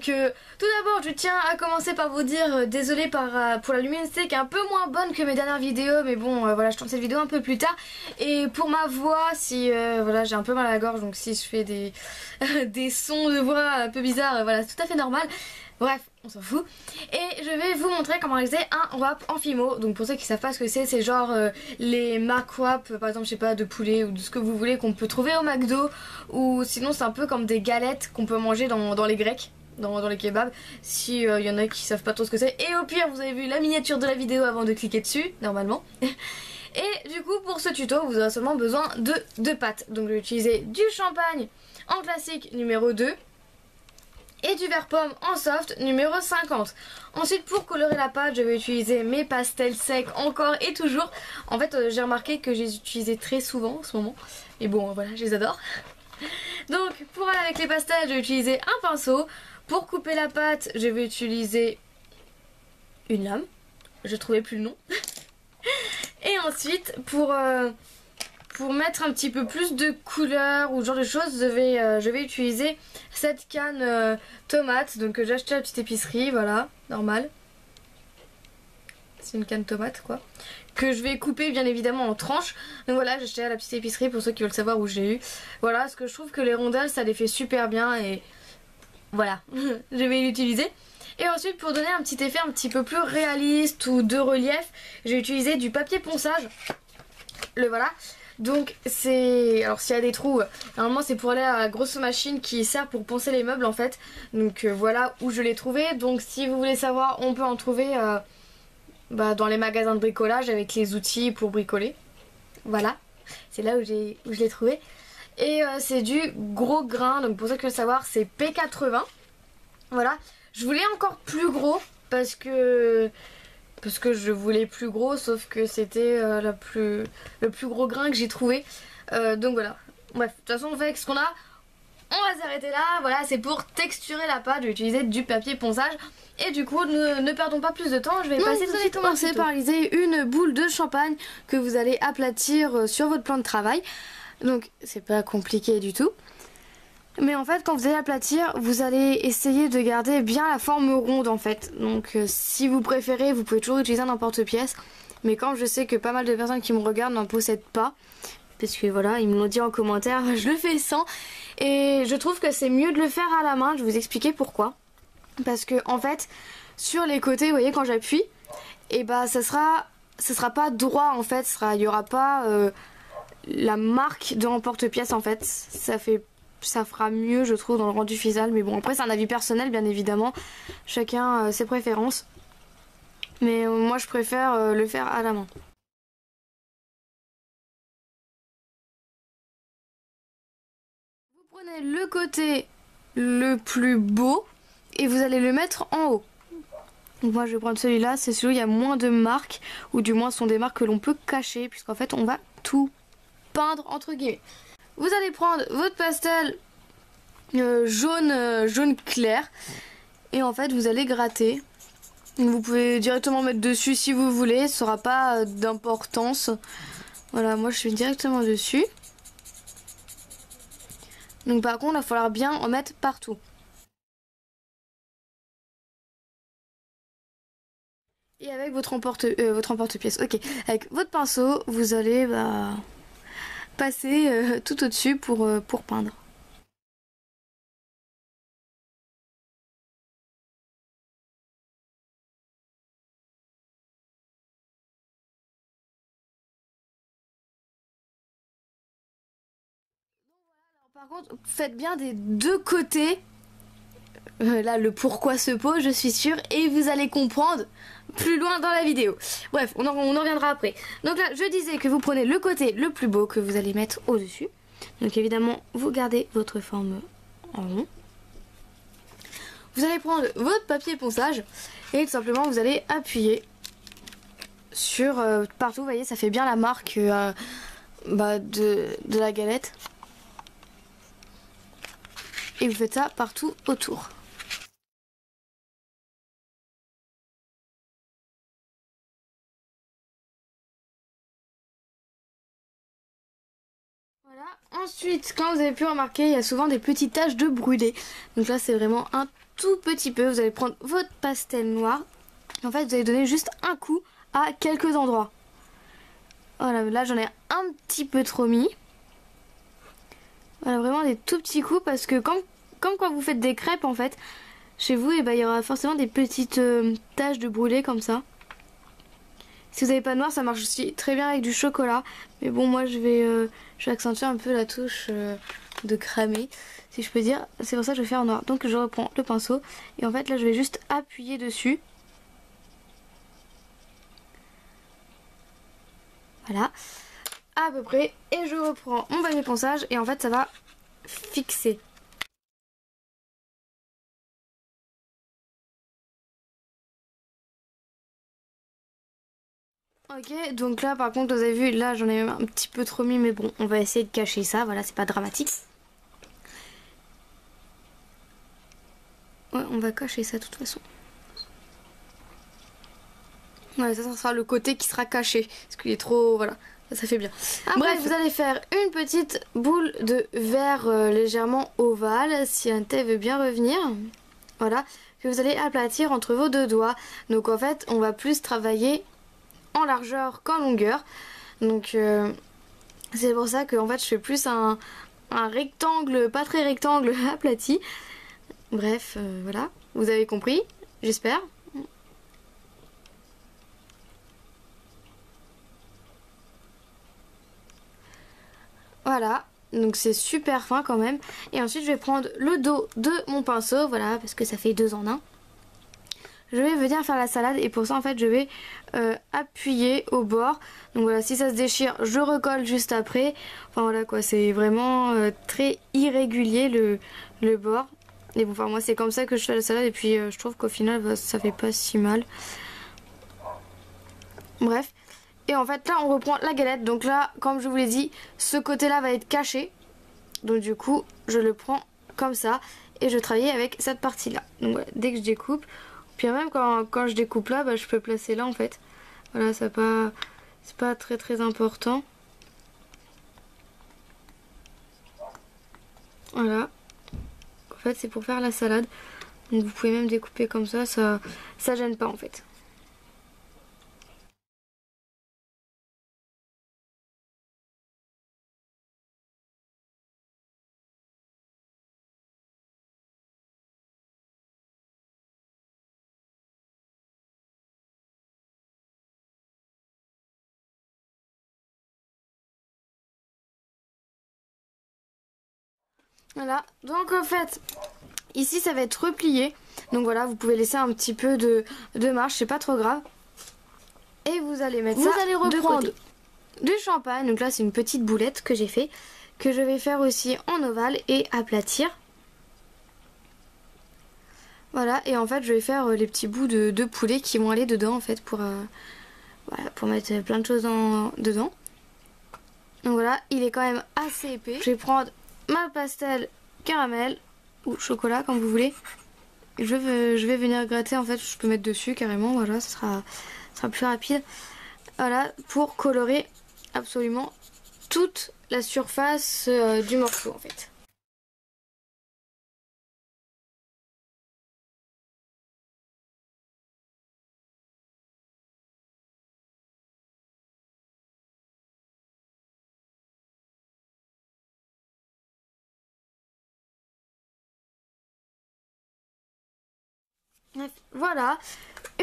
Donc tout d'abord je tiens à commencer par vous dire désolé pour la luminosité qui est un peu moins bonne que mes dernières vidéos, mais bon voilà, je tourne cette vidéo un peu plus tard. Et pour ma voix, si voilà, j'ai un peu mal à la gorge, donc si je fais des, des sons de voix un peu bizarres, voilà, c'est tout à fait normal. Bref, on s'en fout. Et je vais vous montrer comment réaliser un wrap en Fimo. Donc pour ceux qui savent pas ce que c'est genre les marques wrap, par exemple je sais pas, de poulet ou de ce que vous voulez, qu'on peut trouver au McDo. Ou sinon c'est un peu comme des galettes qu'on peut manger dans les grecs, dans les kebabs. Si y en a qui savent pas trop ce que c'est. Et au pire vous avez vu la miniature de la vidéo avant de cliquer dessus, normalement. Et du coup pour ce tuto vous aurez seulement besoin de 2 pâtes. Donc je vais utiliser du champagne en classique numéro 2. Et du vert pomme en soft numéro 50. Ensuite pour colorer la pâte je vais utiliser mes pastels secs encore et toujours. En fait j'ai remarqué que je les utilisais très souvent en ce moment. Et bon voilà, je les adore. Donc pour aller avec les pastels je vais utiliser un pinceau. Pour couper la pâte je vais utiliser une lame. Je trouvais plus le nom. Et ensuite pour mettre un petit peu plus de couleur ou ce genre de choses, je vais utiliser cette canne tomate. Donc j'ai acheté à la petite épicerie, voilà, normal. C'est une canne tomate quoi. Que je vais couper bien évidemment en tranches. Donc voilà, j'ai acheté à la petite épicerie pour ceux qui veulent savoir où j'ai eu. Voilà, parce que je trouve que les rondelles ça les fait super bien et voilà, je vais l'utiliser. Et ensuite pour donner un petit effet un petit peu plus réaliste ou de relief, j'ai utilisé du papier ponçage. Le voilà. Donc c'est... Alors s'il y a des trous, normalement c'est pour aller à la grosse machine qui sert pour poncer les meubles en fait. Donc voilà où je l'ai trouvé. Donc si vous voulez savoir, on peut en trouver dans les magasins de bricolage avec les outils pour bricoler. Voilà, c'est là où je l'ai trouvé. Et c'est du gros grain, donc pour ceux qui veulent savoir c'est P80. Voilà, je voulais encore plus gros parce que je voulais plus gros, sauf que c'était le plus gros grain que j'ai trouvé. Donc voilà. Bref, de toute façon on fait avec ce qu'on a. On va s'arrêter là. Voilà, c'est pour texturer la pâte. Je vais utiliser du papier ponçage. Et du coup, ne perdons pas plus de temps. Je vais passer tout de suite. Commencer par réaliser une boule de champagne que vous allez aplatir sur votre plan de travail. Donc c'est pas compliqué du tout. Mais en fait quand vous allez aplatir vous allez essayer de garder bien la forme ronde en fait. Donc si vous préférez vous pouvez toujours utiliser un emporte-pièce. Mais quand je sais que pas mal de personnes qui me regardent n'en possèdent pas, parce que voilà ils me l'ont dit en commentaire, je le fais sans. Et je trouve que c'est mieux de le faire à la main, je vais vous expliquer pourquoi. Parce que en fait sur les côtés vous voyez quand j'appuie, et bah ça sera pas droit en fait, il y aura pas la marque de l'emporte-pièce en fait. Ça fera mieux je trouve dans le rendu final, mais bon après c'est un avis personnel bien évidemment, chacun ses préférences, mais moi je préfère le faire à la main. Vous prenez le côté le plus beau et vous allez le mettre en haut. Donc moi je vais prendre celui-là, c'est celui où il y a moins de marques, ou du moins ce sont des marques que l'on peut cacher, puisqu'en fait on va tout peindre entre guillemets. Vous allez prendre votre pastel jaune clair et en fait vous allez gratter. Vous pouvez directement mettre dessus si vous voulez, ça n'aura pas d'importance. Voilà, moi je suis directement dessus. Donc par contre il va falloir bien en mettre partout. Et avec votre emporte-pièce, ok, avec votre pinceau vous allez passer tout au-dessus pour peindre. Par contre, faites bien des deux côtés. Là, le pourquoi se pose, je suis sûre, et vous allez comprendre plus loin dans la vidéo. Bref, on en reviendra après. Donc là, je disais que vous prenez le côté le plus beau que vous allez mettre au-dessus. Donc évidemment, vous gardez votre forme en rond. Vous allez prendre votre papier ponçage et tout simplement vous allez appuyer sur partout. Vous voyez, ça fait bien la marque de la galette. Et vous faites ça partout autour. Voilà. Ensuite, quand vous avez pu remarquer, il y a souvent des petites taches de brûlé. Donc là, c'est vraiment un tout petit peu. Vous allez prendre votre pastel noir. En fait, vous allez donner juste un coup à quelques endroits. Voilà, là j'en ai un petit peu trop mis. Voilà, vraiment des tout petits coups parce que comme quand vous faites des crêpes en fait, chez vous, et ben, il y aura forcément des petites taches de brûlé comme ça. Si vous n'avez pas de noir, ça marche aussi très bien avec du chocolat. Mais bon, moi je vais accentuer un peu la touche de cramé, si je peux dire. C'est pour ça que je vais faire en noir. Donc je reprends le pinceau et en fait là je vais juste appuyer dessus. Voilà, à peu près. Et je reprends mon papier ponçage et en fait ça va fixer. Ok, donc là par contre vous avez vu, là j'en ai un petit peu trop mis, mais bon, on va essayer de cacher ça, voilà, c'est pas dramatique. Ouais, on va cacher ça de toute façon. Ouais, ça sera le côté qui sera caché, parce qu'il est trop, voilà, ça fait bien. Bref, vous allez faire une petite boule de verre légèrement ovale, si un thé veut bien revenir. Voilà, que vous allez aplatir entre vos deux doigts. Donc en fait, on va plus travailler en largeur qu'en longueur. Donc c'est pour ça que en fait je fais plus un rectangle, pas très rectangle, aplati. Bref, voilà, vous avez compris, j'espère. Voilà, donc c'est super fin quand même. Et ensuite je vais prendre le dos de mon pinceau, voilà, parce que ça fait 2 en 1. Je vais venir faire la salade et pour ça en fait je vais appuyer au bord. Donc voilà, si ça se déchire je recolle juste après. Enfin voilà quoi, c'est vraiment très irrégulier le bord. Et bon, enfin moi c'est comme ça que je fais la salade et puis je trouve qu'au final bah, ça fait pas si mal. Bref. Et en fait là on reprend la galette. Donc là comme je vous l'ai dit, ce côté là va être caché. Donc du coup je le prends comme ça et je travaille avec cette partie là. Donc voilà, dès que je découpe. Puis même quand je découpe là, bah, je peux placer là en fait. Voilà, c'est pas très important. Voilà. En fait, c'est pour faire la salade. Donc vous pouvez même découper comme ça gêne pas en fait. Voilà, donc en fait, ici ça va être replié. Donc voilà, vous pouvez laisser un petit peu de marge, c'est pas trop grave. Et vous allez mettre ça. Vous allez reprendre du champagne. Donc là, c'est une petite boulette que j'ai fait, que je vais faire aussi en ovale et aplatir. Voilà, et en fait, je vais faire les petits bouts de poulet qui vont aller dedans en fait pour mettre plein de choses dedans. Donc voilà, il est quand même assez épais. Je vais prendre ma pastel caramel ou chocolat comme vous voulez. Je vais venir gratter en fait, je peux mettre dessus carrément, voilà, ça sera plus rapide. Voilà, pour colorer absolument toute la surface du morceau en fait. Bref, voilà,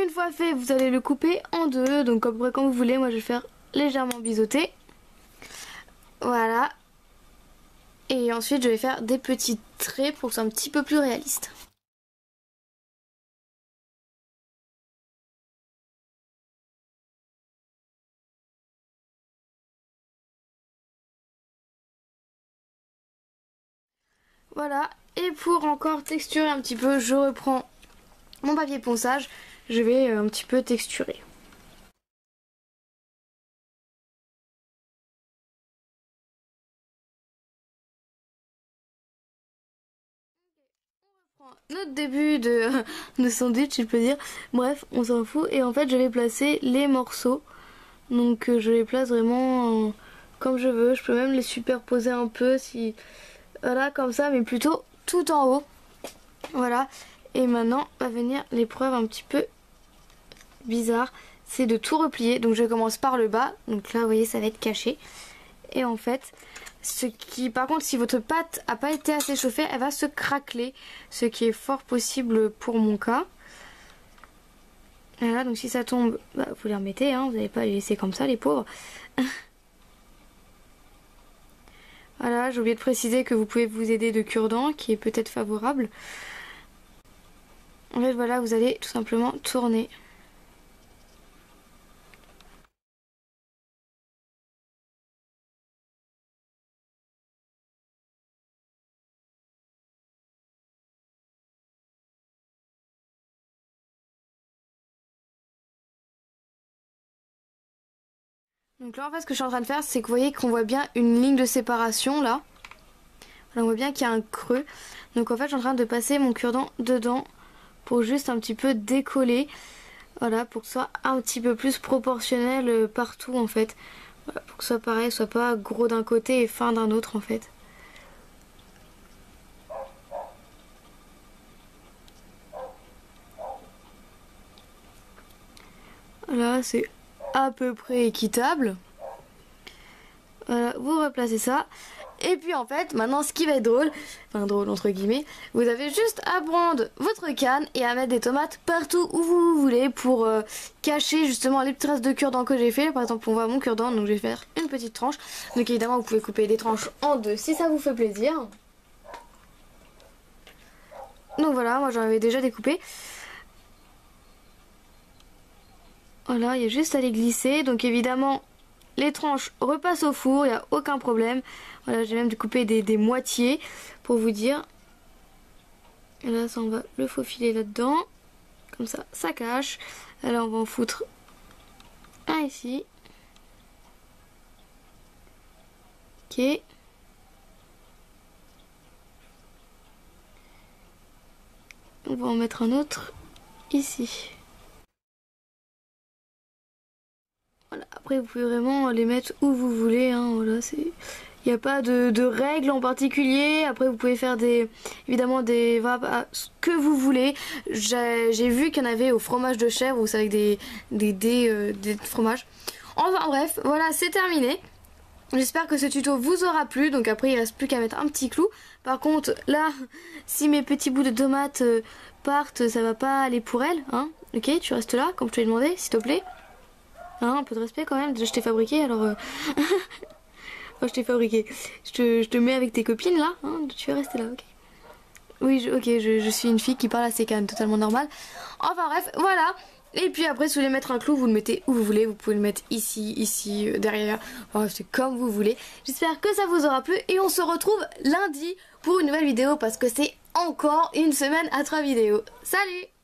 une fois fait, vous allez le couper en deux, donc après quand vous voulez, moi je vais faire légèrement biseauter. Voilà. Et ensuite je vais faire des petits traits pour que ce soit un petit peu plus réaliste. Voilà, et pour encore texturer un petit peu, je reprends mon papier ponçage, je vais un petit peu texturer. Notre début de sandwich, je peux dire. Bref, on s'en fout. Et en fait, je vais placer les morceaux. Donc, je les place vraiment comme je veux. Je peux même les superposer un peu si... Voilà, comme ça, mais plutôt tout en haut. Voilà. Et maintenant va venir l'épreuve un petit peu bizarre, c'est de tout replier. Donc je commence par le bas, donc là vous voyez ça va être caché. Et en fait, par contre si votre pâte n'a pas été assez chauffée, elle va se craqueler, ce qui est fort possible pour mon cas. Voilà, donc si ça tombe, bah, vous les remettez, hein, vous n'allez pas les laisser comme ça les pauvres. Voilà, j'ai oublié de préciser que vous pouvez vous aider de cure-dent qui est peut-être favorable. En fait voilà, vous allez tout simplement tourner. Donc là en fait ce que je suis en train de faire, c'est que vous voyez qu'on voit bien une ligne de séparation là. Voilà, on voit bien qu'il y a un creux. Donc en fait je suis en train de passer mon cure-dent dedans pour juste un petit peu décoller. Voilà, pour que ce soit un petit peu plus proportionnel partout en fait. Voilà, pour que ce soit pareil, soit pas gros d'un côté et fin d'un autre en fait. Voilà, c'est à peu près équitable. Voilà, vous replacez ça. Et puis en fait, maintenant ce qui va être drôle, enfin drôle entre guillemets, vous avez juste à prendre votre canne et à mettre des tomates partout où vous voulez pour cacher justement les traces de cure-dent que j'ai fait. Par exemple, on voit mon cure-dent, donc je vais faire une petite tranche. Donc évidemment, vous pouvez couper des tranches en deux si ça vous fait plaisir. Donc voilà, moi j'en avais déjà découpé. Voilà, il y a juste à les glisser. Donc évidemment, les tranches repassent au four, il n'y a aucun problème. Voilà, j'ai même découpé des moitiés pour vous dire. Et là, ça, on va le faufiler là-dedans. Comme ça, ça cache. Alors, on va en foutre un ici. Ok. On va en mettre un autre ici. Voilà, après, vous pouvez vraiment les mettre où vous voulez. Hein, voilà, c'est... Il n'y a pas de règles en particulier. Après, vous pouvez faire évidemment des ce que vous voulez. J'ai vu qu'il y en avait au fromage de chèvre, ou c'est avec des fromages. Enfin bref, voilà, c'est terminé. J'espère que ce tuto vous aura plu. Donc après, il reste plus qu'à mettre un petit clou. Par contre, là, si mes petits bouts de tomates partent, ça va pas aller pour elle. Hein, ok, tu restes là, comme je te l'ai demandé, s'il te plaît. Hein, un peu de respect quand même. Déjà, je t'ai fabriqué, alors... Enfin, je t'ai fabriqué. Je te mets avec tes copines là, hein, tu vas rester là, ok. Oui, je suis une fille qui parle à ses cannes, totalement normal. Enfin bref, voilà. Et puis après, si vous voulez mettre un clou, vous le mettez où vous voulez. Vous pouvez le mettre ici, derrière. Enfin, c'est comme vous voulez. J'espère que ça vous aura plu. Et on se retrouve lundi pour une nouvelle vidéo parce que c'est encore une semaine à 3 vidéos. Salut!